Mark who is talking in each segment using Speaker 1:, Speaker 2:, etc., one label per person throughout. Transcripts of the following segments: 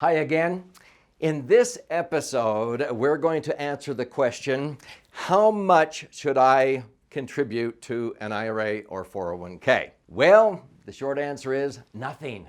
Speaker 1: Hi again. In this episode, we're going to answer the question, how much should I contribute to an IRA or 401k? Well, the short answer is nothing.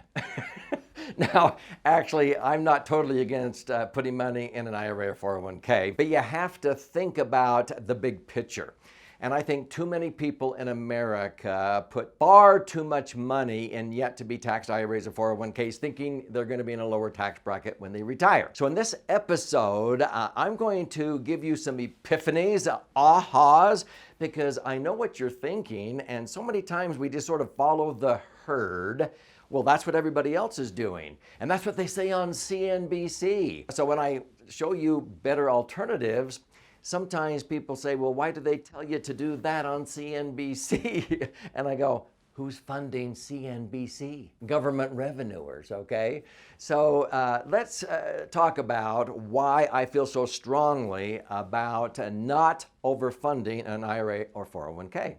Speaker 1: Now, actually, I'm not totally against putting money in an IRA or 401k, but you have to think about the big picture. And I think too many people in America put far too much money in yet to be taxed IRAs or 401ks, thinking they're going to be in a lower tax bracket when they retire. So in this episode, I'm going to give you some epiphanies, ahas, because I know what you're thinking. And so many times we just sort of follow the herd. Well, that's what everybody else is doing. And that's what they say on CNBC. So when I show you better alternatives, sometimes people say, well, why do they tell you to do that on CNBC? And I go, who's funding CNBC? Government revenuers, okay? So let's talk about why I feel so strongly about not overfunding an IRA or 401k.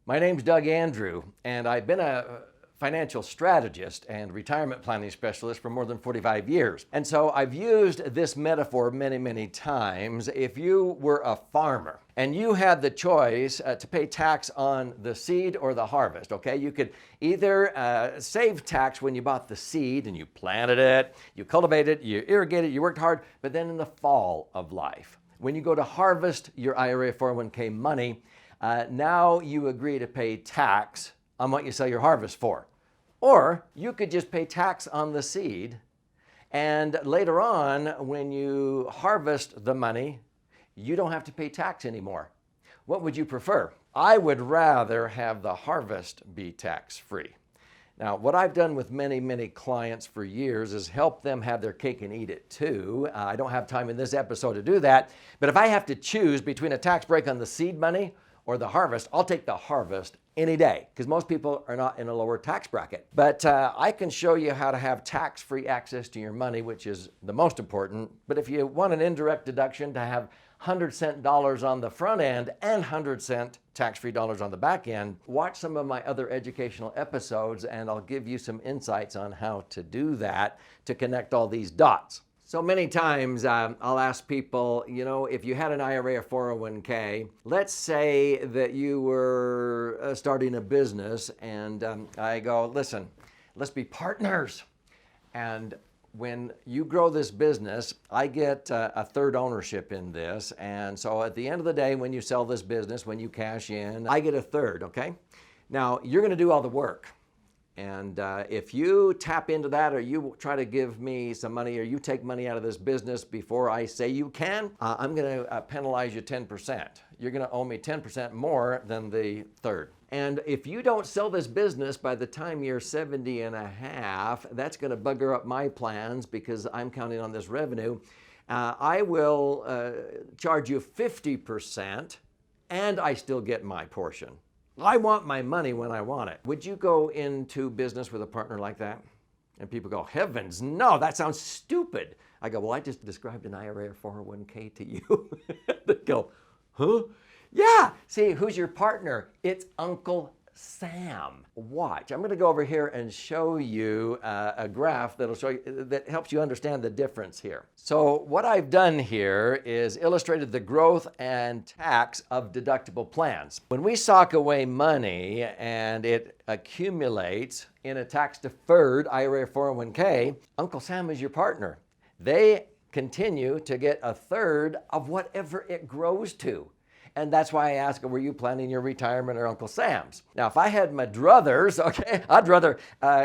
Speaker 1: My name's Doug Andrew, and I've been a financial strategist and retirement planning specialist for more than 45 years. And so I've used this metaphor many, many times. If you were a farmer and you had the choice to pay tax on the seed or the harvest, okay? You could either save tax when you bought the seed and you planted it, you cultivated it, you irrigated it, you worked hard, but then in the fall of life, when you go to harvest your IRA 401k money, now you agree to pay tax on what you sell your harvest for. Or you could just pay tax on the seed, and later on, when you harvest the money, you don't have to pay tax anymore. What would you prefer? I would rather have the harvest be tax-free. Now, what I've done with many, many clients for years is help them have their cake and eat it too. I don't have time in this episode to do that, but if I have to choose between a tax break on the seed money or the harvest, I'll take the harvest any day, because most people are not in a lower tax bracket. But I can show you how to have tax-free access to your money, which is the most important. But if you want an indirect deduction to have 100-cent dollars on the front end and 100-cent tax-free dollars on the back end, watch some of my other educational episodes and I'll give you some insights on how to do that to connect all these dots. So many times I'll ask people, you know, if you had an IRA or 401k, let's say that you were starting a business, and I go, listen, let's be partners. And when you grow this business, I get a third ownership in this. And so at the end of the day, when you sell this business, when you cash in, I get a third, okay? Now, you're going to do all the work. And if you tap into that, or you try to give me some money, or you take money out of this business before I say you can, I'm going to penalize you 10%. You're going to owe me 10% more than the third. And if you don't sell this business by the time you're 70 and a half, that's going to bugger up my plans because I'm counting on this revenue. I will charge you 50%, and I still get my portion. I want my money when I want it. Would you go into business with a partner like that? And people go, heavens, no, that sounds stupid. I go, well, I just described an IRA or 401k to you. They go, huh? Yeah, see, who's your partner? It's Uncle Sam. Watch, I'm going to go over here and show you a graph that'll show you, that helps you understand the difference here. So what I've done here is illustrated the growth and tax of deductible plans. When we sock away money and it accumulates in a tax-deferred IRA or 401k, Uncle Sam is your partner. They continue to get a third of whatever it grows to. And that's why I ask, were you planning your retirement or Uncle Sam's? Now, if I had my druthers, okay, I'd rather,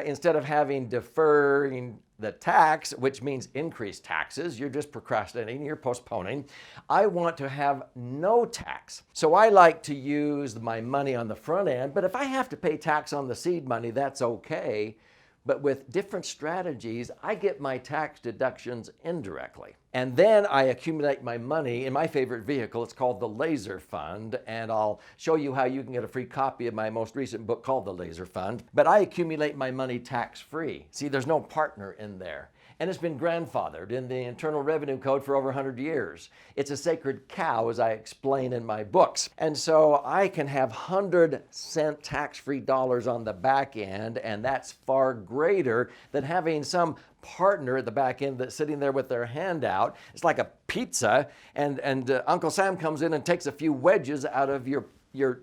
Speaker 1: instead of having deferring the tax, which means increased taxes, you're just procrastinating, you're postponing. I want to have no tax. So I like to use my money on the front end, but if I have to pay tax on the seed money, that's okay. But with different strategies, I get my tax deductions indirectly. And then I accumulate my money in my favorite vehicle. It's called the Laser Fund. And I'll show you how you can get a free copy of my most recent book called The Laser Fund. But I accumulate my money tax-free. See, there's no partner in there. and it's been grandfathered in the Internal Revenue Code for over 100 years. It's a sacred cow, as I explain in my books. And so I can have 100-cent tax-free dollars on the back end, and that's far greater than having some partner at the back end that's sitting there with their hand out. It's like a pizza, and Uncle Sam comes in and takes a few wedges out of your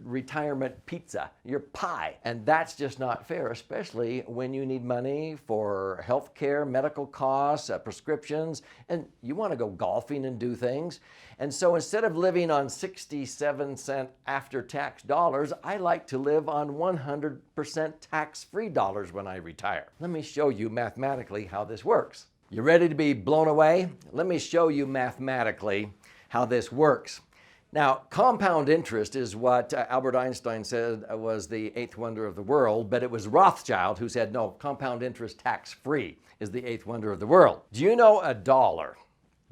Speaker 1: retirement pizza, your pie. And that's just not fair, especially when you need money for health care, medical costs, prescriptions, and you want to go golfing and do things. And so instead of living on 67-cent after-tax dollars, I like to live on 100% tax-free dollars when I retire. Let me show you mathematically how this works. You ready to be blown away? Let me show you mathematically how this works. Now, compound interest is what Albert Einstein said was the eighth wonder of the world, but it was Rothschild who said, no, compound interest tax-free is the eighth wonder of the world. Do you know a dollar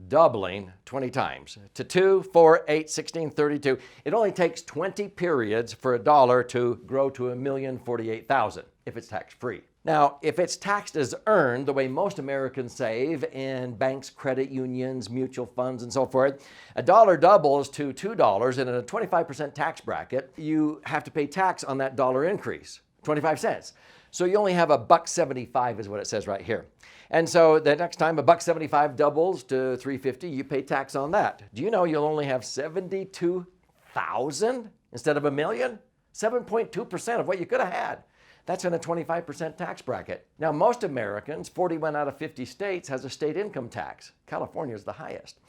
Speaker 1: doubling 20 times to 2, 4, 8, 16, 32, it only takes 20 periods for a dollar to grow to 1,048,000 if it's tax-free. Now, if it's taxed as earned, the way most Americans save in banks, credit unions, mutual funds, and so forth, a dollar doubles to $2, and in a 25% tax bracket, you have to pay tax on that dollar increase, 25 cents. So you only have $1.75 is what it says right here. And so the next time $1.75 doubles to $3.50, you pay tax on that. Do you know you'll only have 72,000 instead of 1 million? 7.2% of what you could have had. That's in a 25% tax bracket. Now, most Americans, 41 out of 50 states, has a state income tax. California is the highest.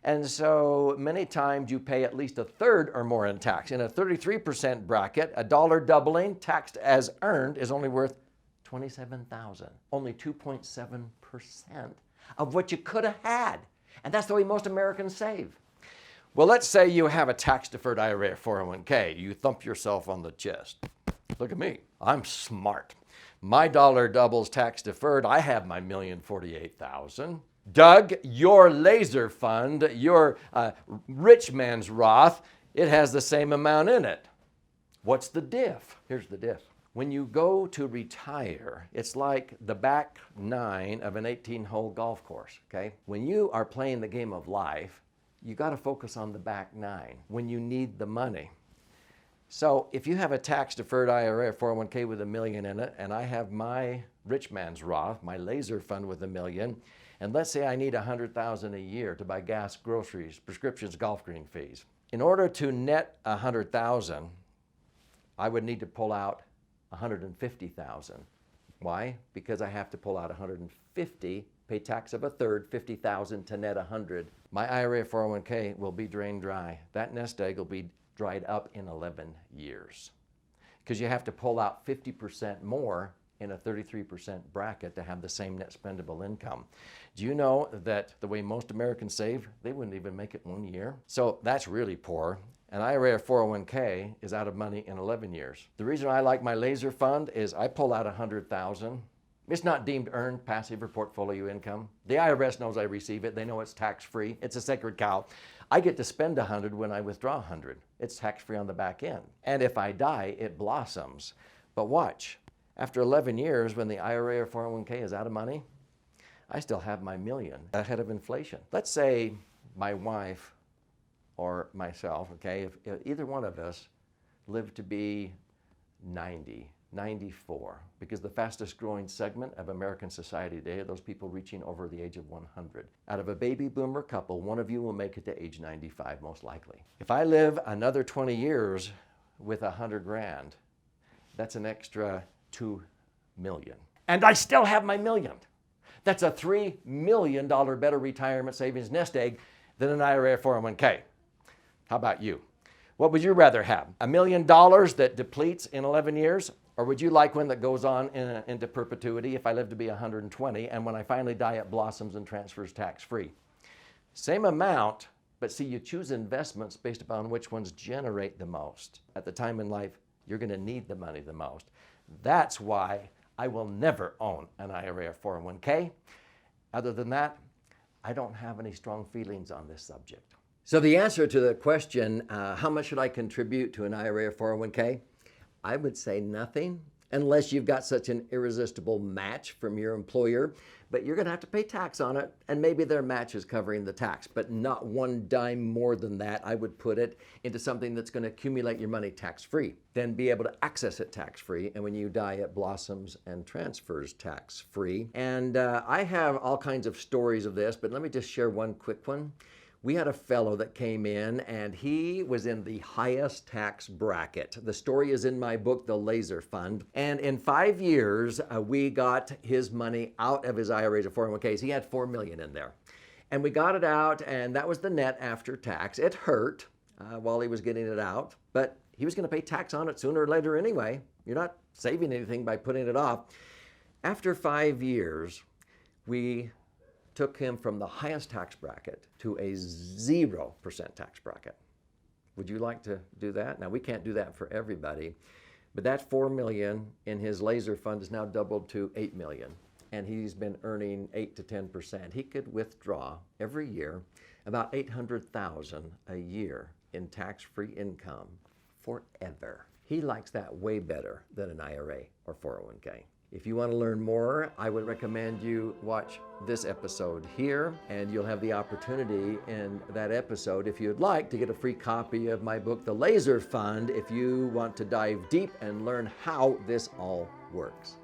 Speaker 1: And so many times you pay at least a third or more in tax. In a 33% bracket, a dollar doubling taxed as earned is only worth $27,000, only 2.7% of what you could have had. And that's the way most Americans save. Well, let's say you have a tax-deferred IRA or 401k. You thump yourself on the chest. Look at me, I'm smart. My dollar doubles tax deferred. I have my $1,048,000. Doug, your laser fund, your rich man's Roth, it has the same amount in it. What's the diff? Here's the diff. When you go to retire, it's like the back nine of an 18-hole golf course, okay? When you are playing the game of life, you got to focus on the back nine when you need the money. So if you have a tax-deferred IRA or 401k with $1 million in it, and I have my rich man's Roth, my laser fund with $1 million, and let's say I need $100,000 a year to buy gas, groceries, prescriptions, golf green fees. In order to net $100,000, I would need to pull out $150,000. Why? Because I have to pull out $150,000, pay tax of a third, $50,000 to net $100,000. My IRA or 401k will be drained dry. That nest egg will be dried up in 11 years. Because you have to pull out 50% more in a 33% bracket to have the same net spendable income. Do you know that the way most Americans save, they wouldn't even make it 1 year? So that's really poor. An IRA or 401k is out of money in 11 years. The reason I like my laser fund is I pull out $100,000. It's not deemed earned, passive, or portfolio income. The IRS knows I receive it. They know it's tax-free. It's a sacred cow. I get to spend $100 when I withdraw $100. It's tax-free on the back end. And if I die, it blossoms. But watch, after 11 years, when the IRA or 401k is out of money, I still have my million ahead of inflation. Let's say my wife or myself, okay, if either one of us lived to be 90, 94, because the fastest growing segment of American society today are those people reaching over the age of 100. Out of a baby boomer couple, one of you will make it to age 95 most likely. If I live another 20 years with $100,000, that's an extra $2 million. And I still have my million. That's a $3 million better retirement savings nest egg than an IRA or 401k. How about you? What would you rather have? $1 million that depletes in 11 years? Or would you like one that goes on into perpetuity if I live to be 120 and when I finally die it blossoms and transfers tax-free? Same amount, but see, you choose investments based upon which ones generate the most. At the time in life, you're going to need the money the most. That's why I will never own an IRA or 401k. Other than that, I don't have any strong feelings on this subject. So the answer to the question, how much should I contribute to an IRA or 401k? I would say nothing unless you've got such an irresistible match from your employer. But you're going to have to pay tax on it, and maybe their match is covering the tax, but not one dime more than that. I would put it into something that's going to accumulate your money tax-free, then be able to access it tax-free, and when you die, it blossoms and transfers tax-free. And I have all kinds of stories of this, but let me just share one quick one. We had a fellow that came in and he was in the highest tax bracket. The story is in my book, The Laser Fund. And in 5 years, we got his money out of his IRAs or 401ks. He had $4 million in there. And we got it out, and that was the net after tax. It hurt while he was getting it out, but he was going to pay tax on it sooner or later anyway. You're not saving anything by putting it off. After 5 years, we took him from the highest tax bracket to a 0% tax bracket. Would you like to do that? Now, we can't do that for everybody, but that $4 million in his laser fund is now doubled to $8 million, and he's been earning 8 to 10%. He could withdraw every year about $800,000 a year in tax-free income forever. He likes that way better than an IRA or 401k. If you want to learn more, I would recommend you watch this episode here, and you'll have the opportunity in that episode, if you'd like, to get a free copy of my book, The Laser Fund, if you want to dive deep and learn how this all works.